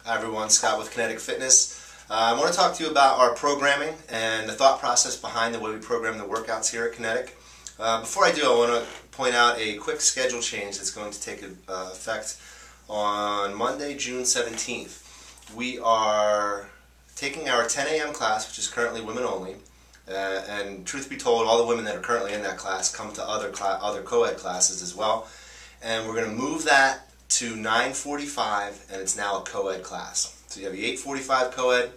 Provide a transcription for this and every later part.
Hi everyone, Scott with Kinetic Fitness. I want to talk to you about our programming and the thought process behind the way we program the workouts here at Kinetic. Before I do, I want to point out a quick schedule change that's going to take effect on Monday, June 17th. We are taking our 10 a.m. class, which is currently women only, and truth be told, all the women that are currently in that class come to other co-ed classes as well, and we're going to move that to 9:45, and it's now a co-ed class. So you have the 8:45 co-ed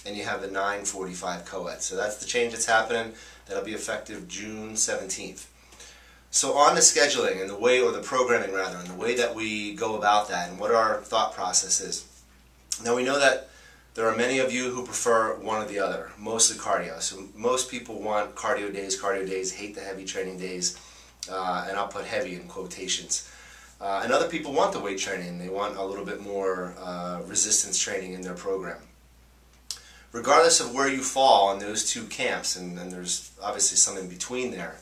and you have the 9:45 co-ed. So that's the change that's happening. That'll be effective June 17th. So on the scheduling and the way, or the programming rather, and the way that we go about that and what our thought process is. Now we know that there are many of you who prefer one or the other, mostly cardio. So most people want cardio days, hate the heavy training days, and I'll put heavy in quotations. And other people want the weight training. They want a little bit more resistance training in their program. Regardless of where you fall in those two camps, and there's obviously some in between there,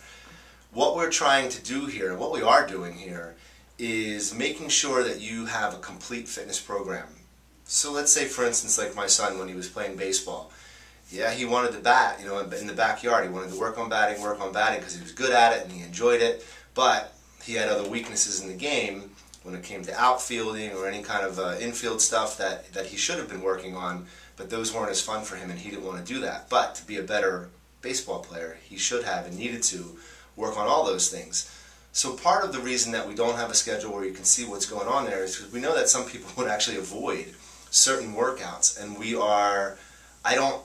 what we're trying to do here, and what we are doing here, is making sure that you have a complete fitness program. So let's say, for instance, like my son when he was playing baseball. Yeah, he wanted to bat, in the backyard. He wanted to work on batting because he was good at it and he enjoyed it, but he had other weaknesses in the game when it came to outfielding or any kind of infield stuff that he should have been working on, but those weren't as fun for him and he didn't want to do that. But to be a better baseball player, he should have and needed to work on all those things. So part of the reason that we don't have a schedule where you can see what's going on there is because we know that some people would actually avoid certain workouts, and I don't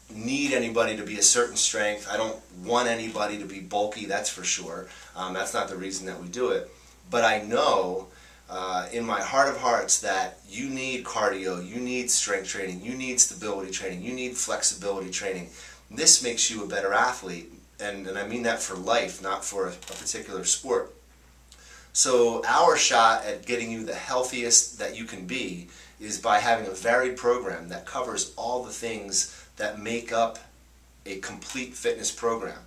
need anybody to be a certain strength. I don't want anybody to be bulky, that's for sure. That's not the reason that we do it. But I know in my heart of hearts that you need cardio, you need strength training, you need stability training, you need flexibility training. This makes you a better athlete, and I mean that for life, not for a particular sport. So our shot at getting you the healthiest that you can be is by having a varied program that covers all the things that make up a complete fitness program.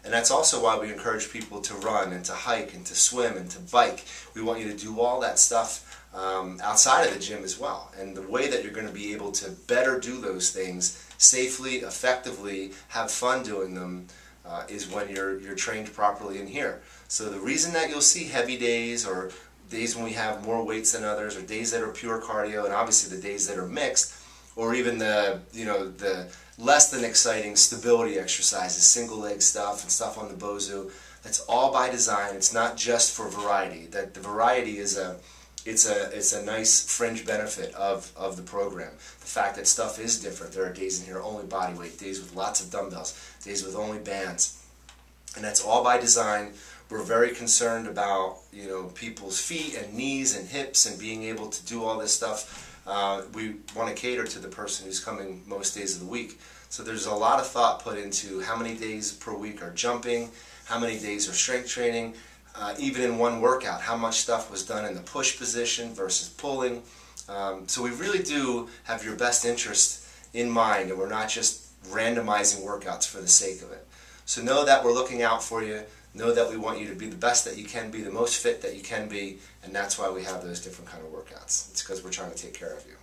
And that's also why we encourage people to run and to hike and to swim and to bike. We want you to do all that stuff outside of the gym as well. And the way that you're going to be able to better do those things safely, effectively, have fun doing them is when you're trained properly in here. So the reason that you'll see heavy days, or days when we have more weights than others, or days that are pure cardio, and obviously the days that are mixed, or even the less than exciting stability exercises, single leg stuff and stuff on the Bozu, that's all by design. It's not just for variety. That the variety is it's a nice fringe benefit of the program. The fact that stuff is different. There are days in here only body weight, days with lots of dumbbells, days with only bands, and that's all by design. We're very concerned about people's feet and knees and hips and being able to do all this stuff. We want to cater to the person who's coming most days of the week. So there's a lot of thought put into how many days per week are jumping, how many days are strength training, even in one workout, how much stuff was done in the push position versus pulling. So we really do have your best interest in mind, and we're not just randomizing workouts for the sake of it. So know that we're looking out for you. Know that we want you to be the best that you can be, the most fit that you can be, and that's why we have those different kind of workouts. It's because we're trying to take care of you.